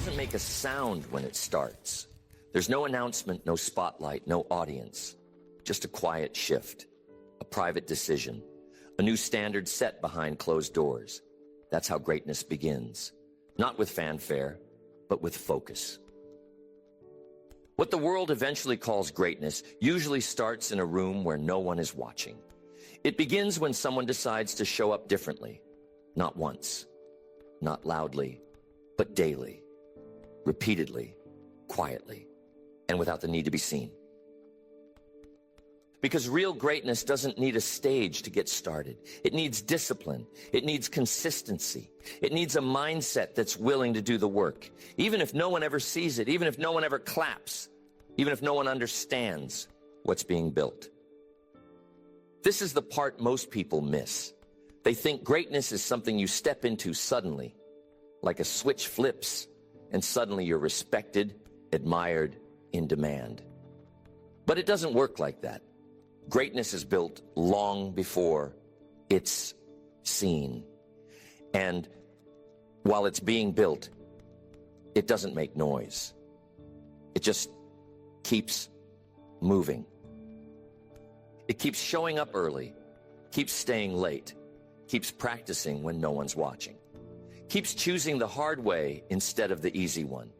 doesn't make a sound when it starts. There's no announcement, no spotlight, no audience. Just a quiet shift, a private decision, a new standard set behind closed doors. That's how greatness begins. Not with fanfare, but with focus. What the world eventually calls greatness usually starts in a room where no one is watching. It begins when someone decides to show up differently. Not once, not loudly, but daily, repeatedly, quietly, and without the need to be seen. Because real greatness doesn't need a stage to get started. It needs discipline. It needs consistency. It needs a mindset that's willing to do the work. Even if no one ever sees it, even if no one ever claps, even if no one understands what's being built. This is the part most people miss. They think greatness is something you step into suddenly, like a switch flips, and suddenly you're respected, admired, in demand. But it doesn't work like that. Greatness is built long before it's seen. And while it's being built, it doesn't make noise. It just keeps moving. It keeps showing up early, keeps staying late, keeps practicing when no one's watching, keeps choosing the hard way instead of the easy one,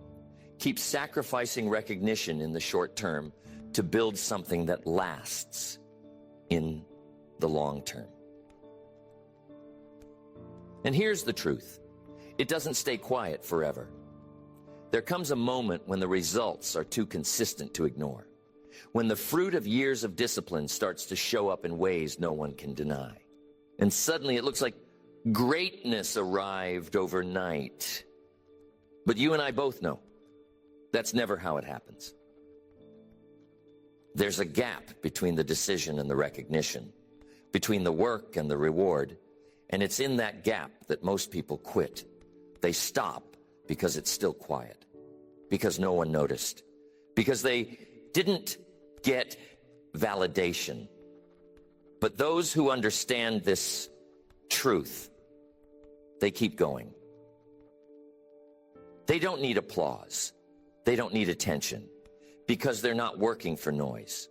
keeps sacrificing recognition in the short term to build something that lasts in the long term. And here's the truth. It doesn't stay quiet forever. There comes a moment when the results are too consistent to ignore, when the fruit of years of discipline starts to show up in ways no one can deny. And suddenly it looks like greatness arrived overnight. But you and I both know that's never how it happens. There's a gap between the decision and the recognition, between the work and the reward, and it's in that gap that most people quit. They stop because it's still quiet, because no one noticed, because they didn't get validation. But those who understand this truth, they keep going. They don't need applause. They don't need attention, because they're not working for noise.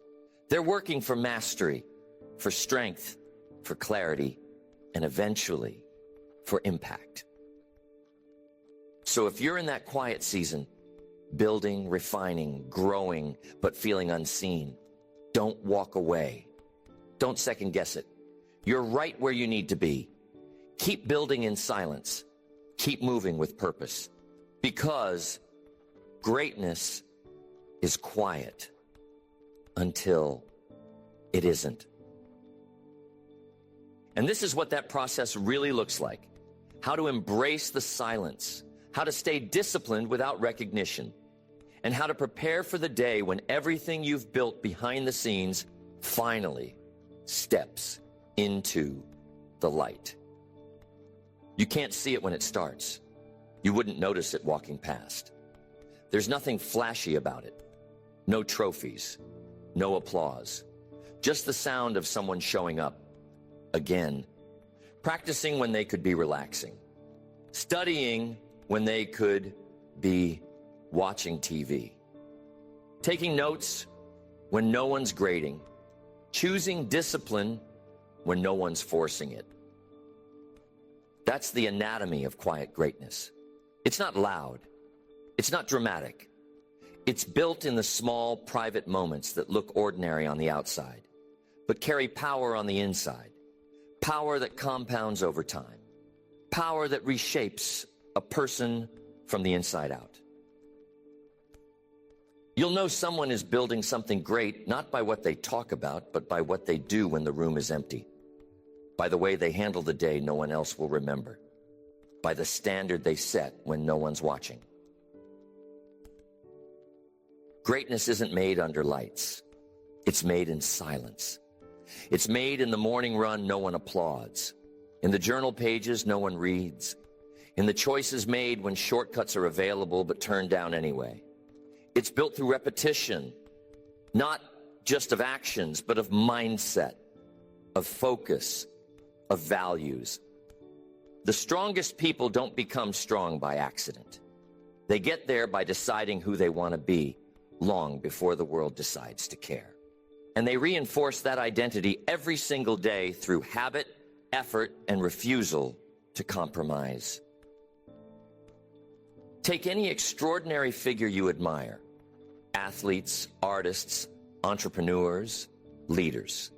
They're working for mastery, for strength, for clarity, and eventually for impact. So if you're in that quiet season, building, refining, growing, but feeling unseen, don't walk away. Don't second guess it. You're right where you need to be. Keep building in silence. Keep moving with purpose. Because greatness is quiet until it isn't. And this is what that process really looks like. How to embrace the silence, how to stay disciplined without recognition, and how to prepare for the day when everything you've built behind the scenes finally steps into the light. You can't see it when it starts. You wouldn't notice it walking past. There's nothing flashy about it. No trophies, no applause, just the sound of someone showing up again, practicing when they could be relaxing, studying when they could be watching TV, taking notes when no one's grading, choosing discipline when no one's forcing it. That's the anatomy of quiet greatness. It's not loud. It's not dramatic. It's built in the small, private moments that look ordinary on the outside, but carry power on the inside. Power that compounds over time. Power that reshapes a person from the inside out. You'll know someone is building something great, not by what they talk about, but by what they do when the room is empty. By the way they handle the day no one else will remember. By the standard they set when no one's watching. Greatness isn't made under lights. It's made in silence. It's made in the morning run no one applauds. In the journal pages no one reads. In the choices made when shortcuts are available but turned down anyway. It's built through repetition, not just of actions, but of mindset, of focus, of values. The strongest people don't become strong by accident. They get there by deciding who they want to be long before the world decides to care. And they reinforce that identity every single day through habit, effort, and refusal to compromise. Take any extraordinary figure you admire: athletes, artists, entrepreneurs, leaders.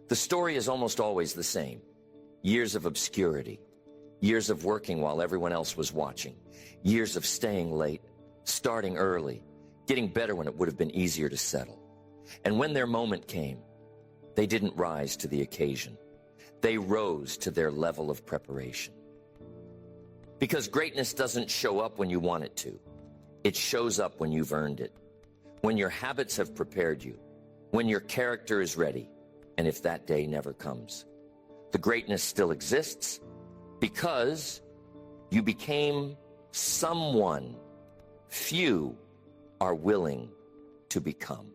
The story is almost always the same. Years of obscurity, years of working while everyone else was watching, years of staying late, starting early, getting better when it would have been easier to settle. And when their moment came, they didn't rise to the occasion. They rose to their level of preparation. Because greatness doesn't show up when you want it to. It shows up when you've earned it, when your habits have prepared you, when your character is ready, and if that day never comes. The greatness still exists because you became someone few are willing to become.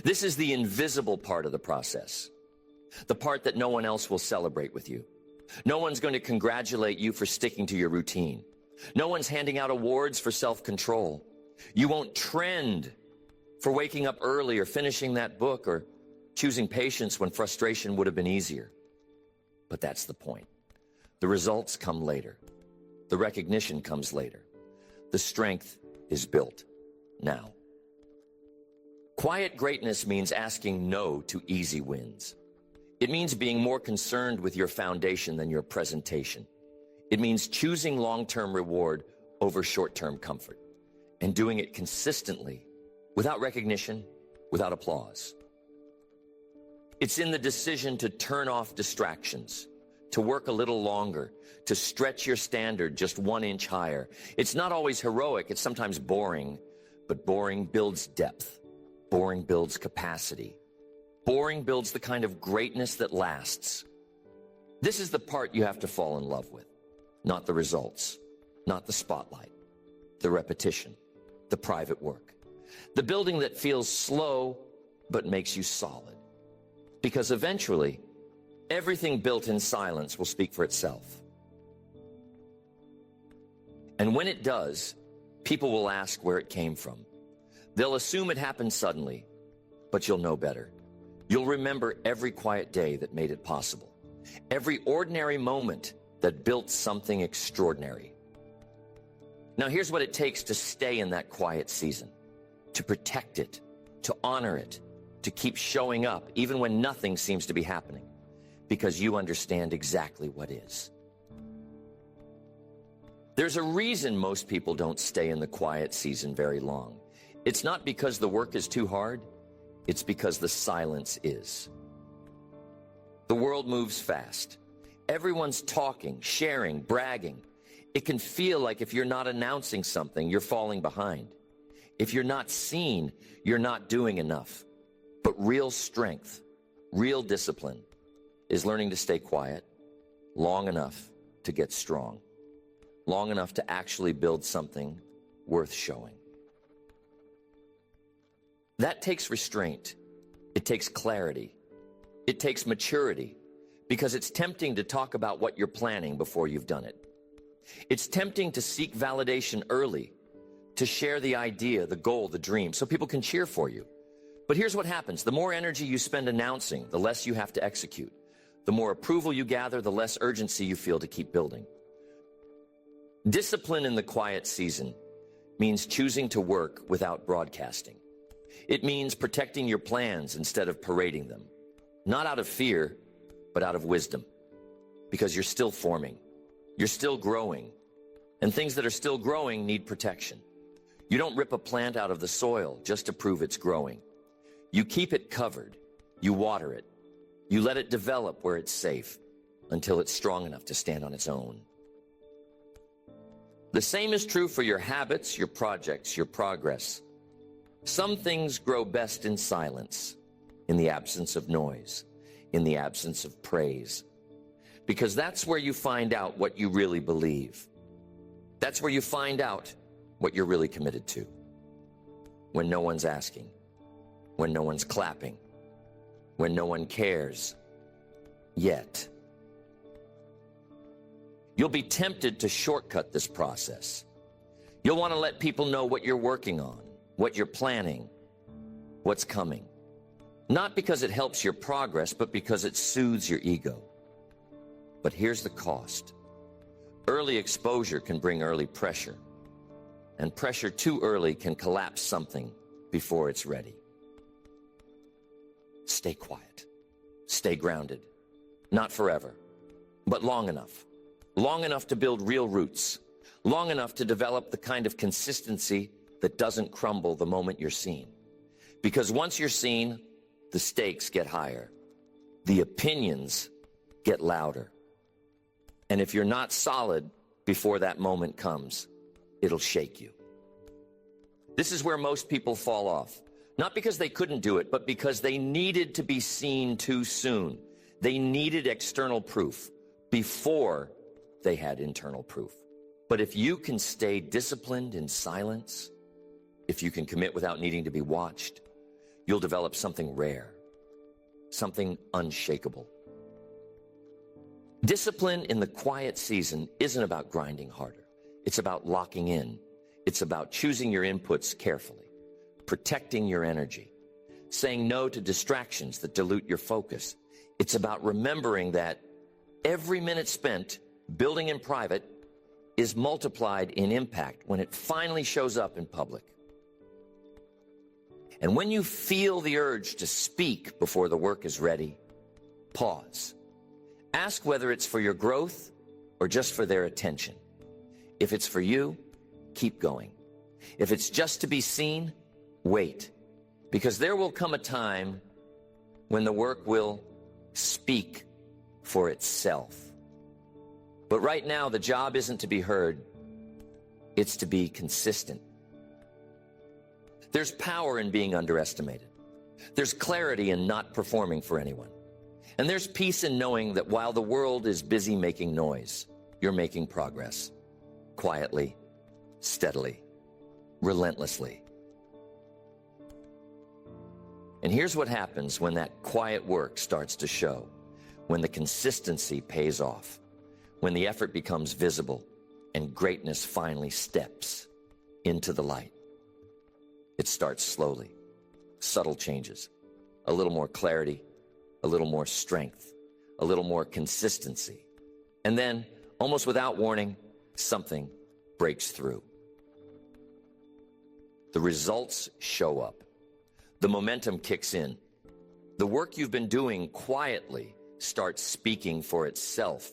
This is the invisible part of the process, the part that no one else will celebrate with you. No one's going to congratulate you for sticking to your routine. No one's handing out awards for self-control. You won't trend for waking up early or finishing that book or choosing patience when frustration would have been easier. But that's the point. The results come later. The recognition comes later. The strength is built now. Quiet greatness means asking no to easy wins. It means being more concerned with your foundation than your presentation. It means choosing long-term reward over short-term comfort and doing it consistently, without recognition, without applause. It's in the decision to turn off distractions, to work a little longer, to stretch your standard just 1 inch higher. It's not always heroic, it's sometimes boring, but boring builds depth. Boring builds capacity. Boring builds the kind of greatness that lasts. This is the part you have to fall in love with, not the results, not the spotlight, the repetition, the private work, the building that feels slow but makes you solid. Because eventually, everything built in silence will speak for itself. And when it does, people will ask where it came from. They'll assume it happened suddenly, but you'll know better. You'll remember every quiet day that made it possible, every ordinary moment that built something extraordinary. Now here's what it takes to stay in that quiet season, to protect it, to honor it, to keep showing up even when nothing seems to be happening, because you understand exactly what is. There's a reason most people don't stay in the quiet season very long. It's not because the work is too hard, it's because the silence is. The world moves fast. Everyone's talking, sharing, bragging. It can feel like if you're not announcing something, you're falling behind. If you're not seen, you're not doing enough. But real strength, real discipline, is learning to stay quiet long enough to get strong, long enough to actually build something worth showing. That takes restraint. It takes clarity. It takes maturity, because it's tempting to talk about what you're planning before you've done it. It's tempting to seek validation early, to share the idea, the goal, the dream, so people can cheer for you. But here's what happens. The more energy you spend announcing, the less you have to execute. The more approval you gather, the less urgency you feel to keep building. Discipline in the quiet season means choosing to work without broadcasting. It means protecting your plans instead of parading them. Not out of fear, but out of wisdom. Because you're still forming. You're still growing. And things that are still growing need protection. You don't rip a plant out of the soil just to prove it's growing. You keep it covered. You water it. You let it develop where it's safe until it's strong enough to stand on its own. The same is true for your habits, your projects, your progress. Some things grow best in silence, in the absence of noise, in the absence of praise. Because that's where you find out what you really believe. That's where you find out what you're really committed to. When no one's asking, when no one's clapping, when no one cares, yet. You'll be tempted to shortcut this process, You'll want to let people know what you're working on, what you're planning, what's coming. Not because it helps your progress, but because it soothes your ego. But here's the cost. Early exposure can bring early pressure, and pressure too early can collapse something before it's ready. Stay quiet. Stay grounded. Not forever, but long enough. Long enough to build real roots. Long enough to develop the kind of consistency that doesn't crumble the moment you're seen. Because once you're seen, the stakes get higher. The opinions get louder. And if you're not solid before that moment comes, it'll shake you. This is where most people fall off. Not because they couldn't do it, but because they needed to be seen too soon. They needed external proof before they had internal proof. But if you can stay disciplined in silence, if you can commit without needing to be watched, you'll develop something rare, something unshakable. Discipline in the quiet season isn't about grinding harder. It's about locking in. It's about choosing your inputs carefully, protecting your energy, saying no to distractions that dilute your focus. It's about remembering that every minute spent building in private is multiplied in impact when it finally shows up in public. And when you feel the urge to speak before the work is ready, pause. Ask whether it's for your growth or just for their attention. If it's for you, keep going. If it's just to be seen, wait. Because there will come a time when the work will speak for itself. But right now, the job isn't to be heard, it's to be consistent. There's power in being underestimated. There's clarity in not performing for anyone. And there's peace in knowing that while the world is busy making noise, you're making progress. Quietly, steadily, relentlessly. And here's what happens when that quiet work starts to show, when the consistency pays off, when the effort becomes visible and greatness finally steps into the light. It starts slowly, subtle changes, a little more clarity, a little more strength, a little more consistency. And then, almost without warning, something breaks through. The results show up. The momentum kicks in. The work you've been doing quietly starts speaking for itself.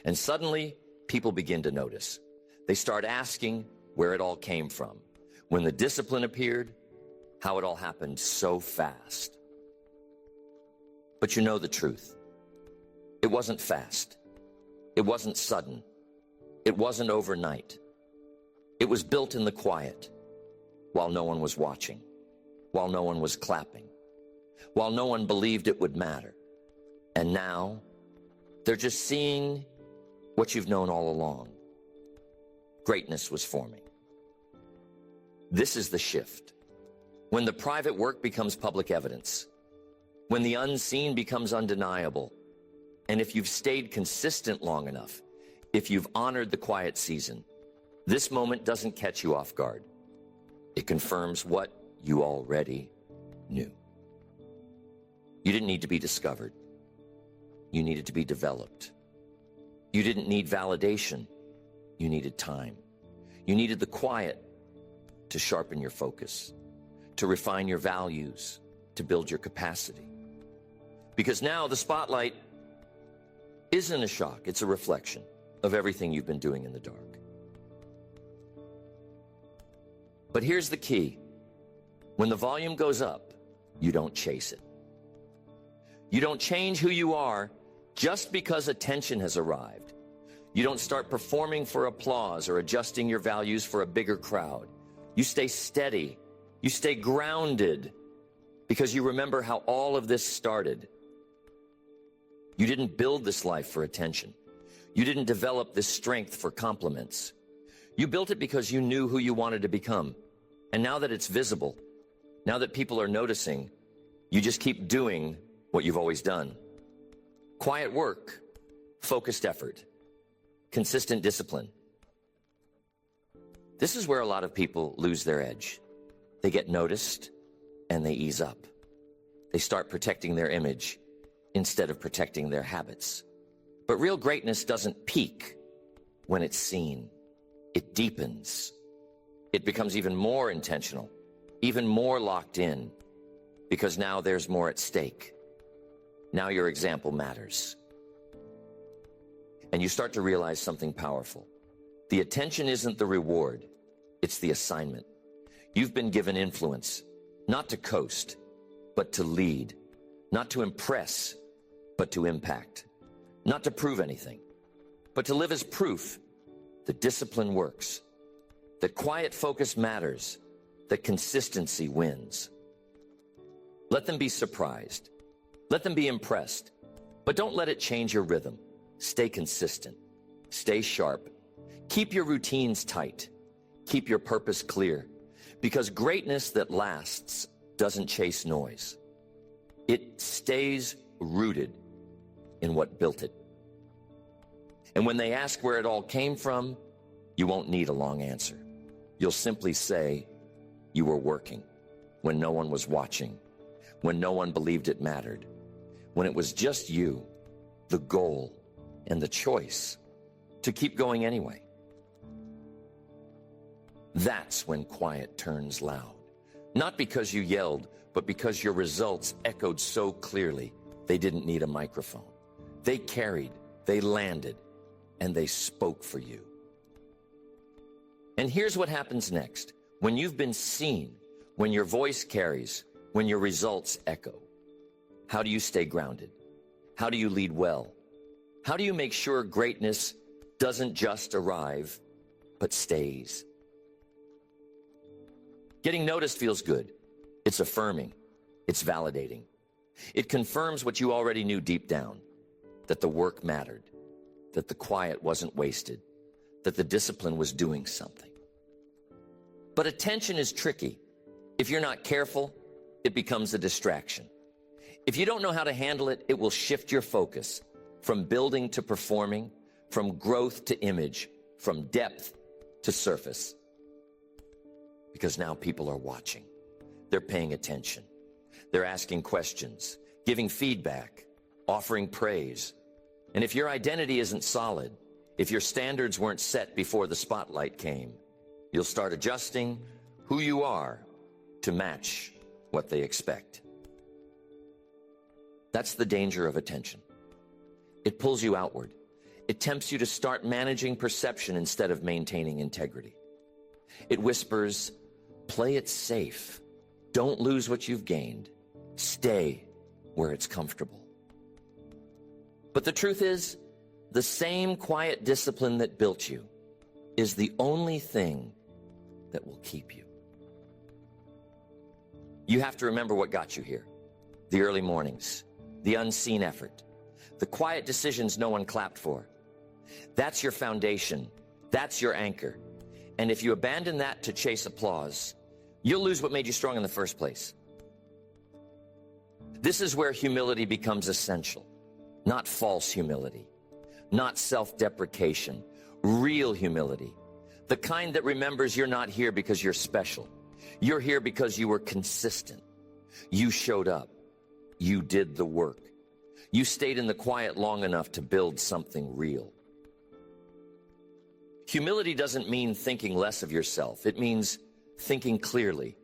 And suddenly, people begin to notice. They start asking where it all came from. When the discipline appeared, how it all happened so fast. But you know the truth. It wasn't fast. It wasn't sudden. It wasn't overnight. It was built in the quiet, while no one was watching, while no one was clapping, while no one believed it would matter. And now, they're just seeing what you've known all along. Greatness was forming. This is the shift. When the private work becomes public evidence, when the unseen becomes undeniable, and if you've stayed consistent long enough, if you've honored the quiet season, this moment doesn't catch you off guard. It confirms what you already knew. You didn't need to be discovered. You needed to be developed. You didn't need validation. You needed time. You needed the quiet to sharpen your focus, to refine your values, to build your capacity. Because now the spotlight isn't a shock, it's a reflection of everything you've been doing in the dark. But here's the key. When the volume goes up, you don't chase it. You don't change who you are just because attention has arrived. You don't start performing for applause or adjusting your values for a bigger crowd. You stay steady. You stay grounded because you remember how all of this started. You didn't build this life for attention. You didn't develop this strength for compliments. You built it because you knew who you wanted to become. And now that it's visible, now that people are noticing, you just keep doing what you've always done. Quiet work, focused effort, consistent discipline. This is where a lot of people lose their edge. They get noticed and they ease up. They start protecting their image instead of protecting their habits. But real greatness doesn't peak when it's seen. It deepens. It becomes even more intentional, even more locked in, because now there's more at stake. Now your example matters. And you start to realize something powerful. The attention isn't the reward, it's the assignment. You've been given influence, not to coast, but to lead, not to impress, but to impact, not to prove anything, but to live as proof that discipline works, that quiet focus matters, that consistency wins. Let them be surprised. Let them be impressed. But don't let it change your rhythm. Stay consistent. Stay sharp. Keep your routines tight. Keep your purpose clear. Because greatness that lasts doesn't chase noise. It stays rooted in what built it. And when they ask where it all came from, you won't need a long answer. You'll simply say, you were working when no one was watching, when no one believed it mattered, when it was just you, the goal, and the choice to keep going anyway. That's when quiet turns loud. Not because you yelled, but because your results echoed so clearly they didn't need a microphone. They carried, they landed, and they spoke for you. And here's what happens next. When you've been seen, when your voice carries, when your results echo, how do you stay grounded? How do you lead well? How do you make sure greatness doesn't just arrive, but stays? Getting noticed feels good. It's affirming. It's validating. It confirms what you already knew deep down, that the work mattered, that the quiet wasn't wasted, that the discipline was doing something. But attention is tricky. If you're not careful, it becomes a distraction. If you don't know how to handle it, it will shift your focus from building to performing, from growth to image, from depth to surface. Because now people are watching. They're paying attention. They're asking questions, giving feedback, offering praise. And if your identity isn't solid, if your standards weren't set before the spotlight came, you'll start adjusting who you are to match what they expect. That's the danger of attention. It pulls you outward. It tempts you to start managing perception instead of maintaining integrity. It whispers, play it safe. Don't lose what you've gained. Stay where it's comfortable. But the truth is, the same quiet discipline that built you is the only thing that will keep you. You have to remember what got you here. The early mornings, the unseen effort, the quiet decisions no one clapped for. That's your foundation. That's your anchor. And if you abandon that to chase applause, you'll lose what made you strong in the first place. This is where humility becomes essential. Not false humility, not self-deprecation, real humility. The kind that remembers you're not here because you're special. You're here because you were consistent. You showed up. You did the work. You stayed in the quiet long enough to build something real. Humility doesn't mean thinking less of yourself. It means thinking clearly.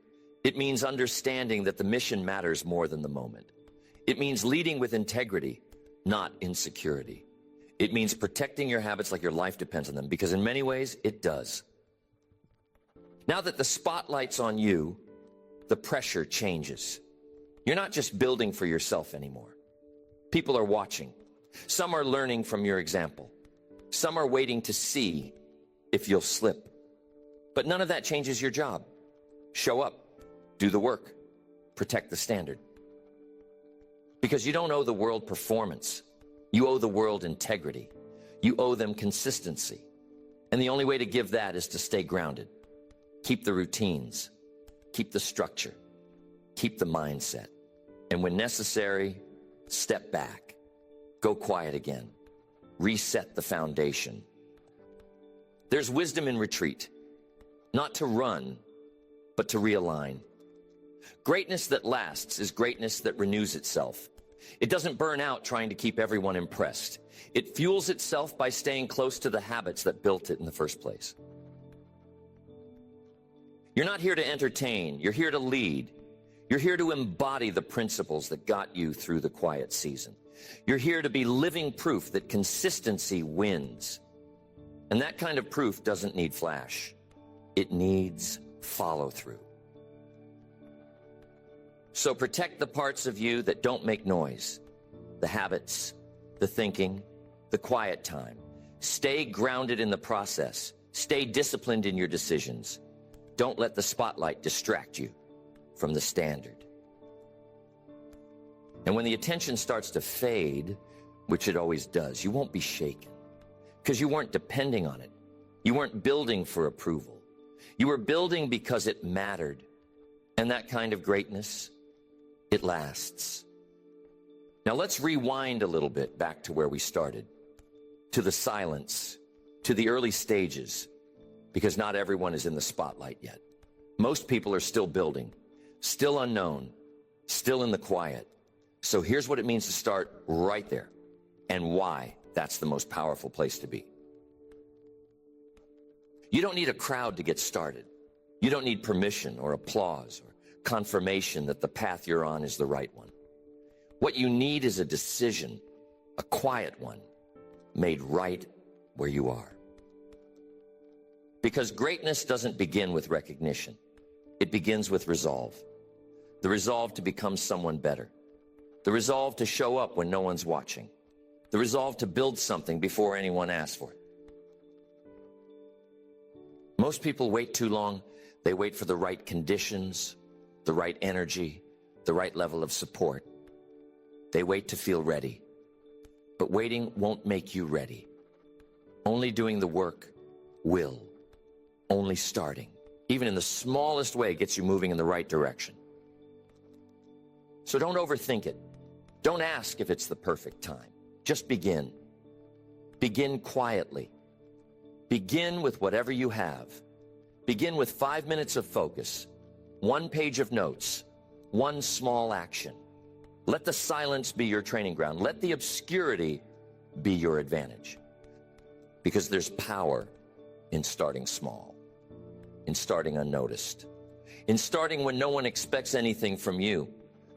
It means understanding that the mission matters more than the moment. It means leading with integrity, not insecurity. It means protecting your habits like your life depends on them, because in many ways, it does. Now that the spotlight's on you, the pressure changes. You're not just building for yourself anymore. People are watching. Some are learning from your example. Some are waiting to see if you'll slip. But none of that changes your job. Show up, do the work, protect the standard. Because you don't owe the world performance. You owe the world integrity. You owe them consistency. And the only way to give that is to stay grounded. Keep the routines. Keep the structure. Keep the mindset. And when necessary, step back. Go quiet again. Reset the foundation. There's wisdom in retreat. not to run, but to realign. Greatness that lasts is greatness that renews itself. It doesn't burn out trying to keep everyone impressed. It fuels itself by staying close to the habits that built it in the first place. You're not here to entertain, you're here to lead. You're here to embody the principles that got you through the quiet season. You're here to be living proof that consistency wins. And that kind of proof doesn't need flash. It needs follow-through. So protect the parts of you that don't make noise, the habits, the thinking, the quiet time. Stay grounded in the process. Stay disciplined in your decisions. Don't let the spotlight distract you from the standard. And when the attention starts to fade, which it always does, you won't be shaken because you weren't depending on it. You weren't building for approval. You were building because it mattered. And that kind of greatness, it lasts. Now let's rewind a little bit back to where we started, to the silence, to the early stages, because not everyone is in the spotlight yet. Most people are still building, still unknown, still in the quiet. So here's what it means to start right there, and why that's the most powerful place to be. You don't need a crowd to get started. You don't need permission or applause or confirmation that the path you're on is the right one. What you need is a decision, a quiet one, made right where you are. Because greatness doesn't begin with recognition. It begins with resolve. The resolve to become someone better. The resolve to show up when no one's watching. The resolve to build something before anyone asks for it. Most people wait too long. They wait for the right conditions, the right energy, the right level of support. They wait to feel ready. But waiting won't make you ready. Only doing the work will. Only starting, even in the smallest way, gets you moving in the right direction. So don't overthink it. Don't ask if it's the perfect time. Just begin. Begin quietly. Begin with whatever you have. Begin with 5 minutes of focus, 1 page of notes, 1 small action. Let the silence be your training ground. Let the obscurity be your advantage. Because there's power in starting small, in starting unnoticed, in starting when no one expects anything from you.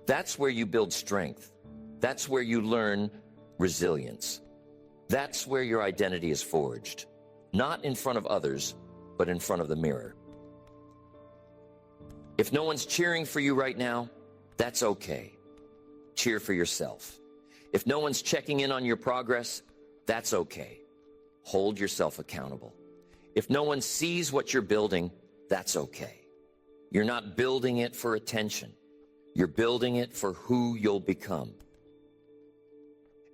That's where you build strength. That's where you learn resilience. That's where your identity is forged. Not in front of others, but in front of the mirror. If no one's cheering for you right now, that's okay. Cheer for yourself. If no one's checking in on your progress, that's okay. Hold yourself accountable. If no one sees what you're building, that's okay. You're not building it for attention. You're building it for who you'll become.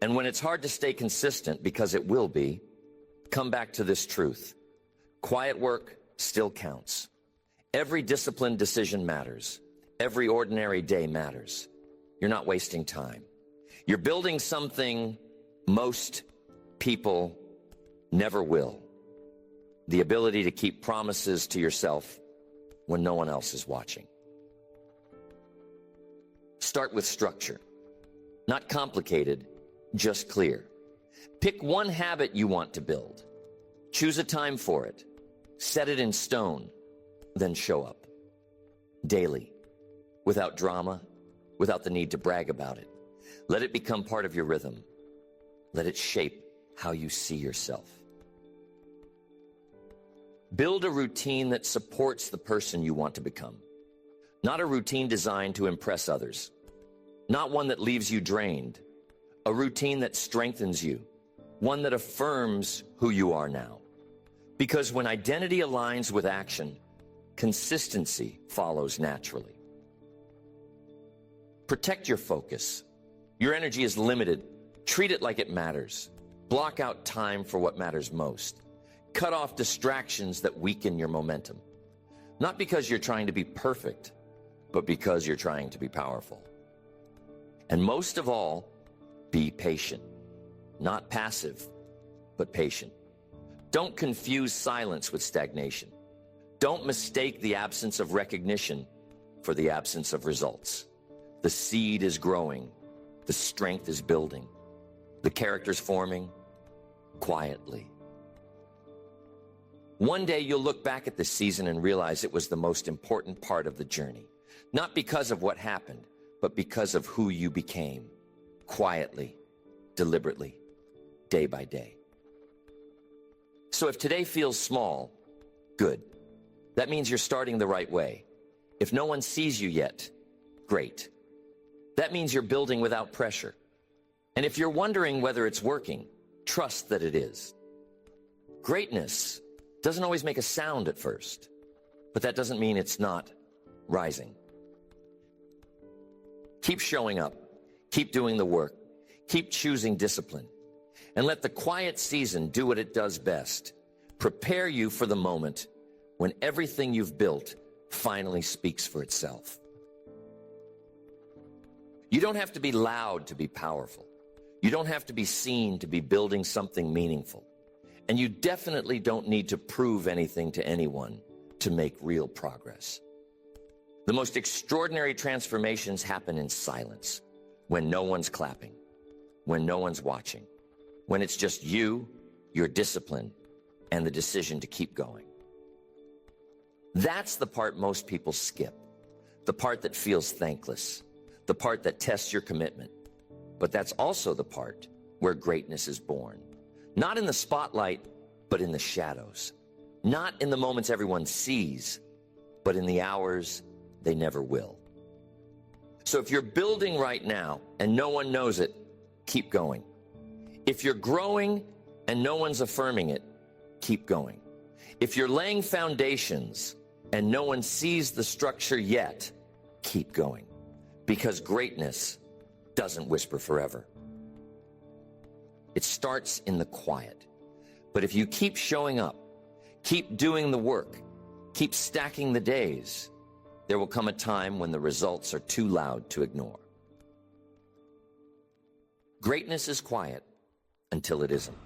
And when it's hard to stay consistent, because it will be, come back to this truth. Quiet work still counts. Every disciplined decision matters. Every ordinary day matters. You're not wasting time. You're building something most people never will. The ability to keep promises to yourself when no one else is watching. Start with structure. Not complicated, just clear. Pick one habit you want to build. Choose a time for it. Set it in stone. Then show up. Daily. Without drama. Without the need to brag about it. Let it become part of your rhythm. Let it shape how you see yourself. Build a routine that supports the person you want to become. Not a routine designed to impress others. Not one that leaves you drained. A routine that strengthens you. One that affirms who you are now. Because when identity aligns with action, consistency follows naturally. Protect your focus. Your energy is limited. Treat it like it matters. Block out time for what matters most. Cut off distractions that weaken your momentum. Not because you're trying to be perfect, but because you're trying to be powerful. And most of all, be patient. Not passive, but patient. Don't confuse silence with stagnation. Don't mistake the absence of recognition for the absence of results. The seed is growing. The strength is building. The character's forming quietly. One day you'll look back at this season and realize it was the most important part of the journey. Not because of what happened, but because of who you became. Quietly, deliberately, day by day. So if today feels small, good. That means you're starting the right way. If no one sees you yet, great. That means you're building without pressure. And if you're wondering whether it's working, trust that it is. Greatness doesn't always make a sound at first, but that doesn't mean it's not rising. Keep showing up, keep doing the work, keep choosing discipline, and let the quiet season do what it does best. Prepare you for the moment when everything you've built finally speaks for itself. You don't have to be loud to be powerful. You don't have to be seen to be building something meaningful. And you definitely don't need to prove anything to anyone to make real progress. The most extraordinary transformations happen in silence, when no one's clapping, when no one's watching, when it's just you, your discipline, and the decision to keep going. That's the part most people skip, the part that feels thankless, the part that tests your commitment. But that's also the part where greatness is born. Not in the spotlight, but in the shadows. Not in the moments everyone sees, but in the hours they never will. So if you're building right now and no one knows it, keep going. If you're growing and no one's affirming it, keep going. If you're laying foundations and no one sees the structure yet, keep going. Because greatness doesn't whisper forever. It starts in the quiet. But if you keep showing up, keep doing the work, keep stacking the days, there will come a time when the results are too loud to ignore. Greatness is quiet until it isn't.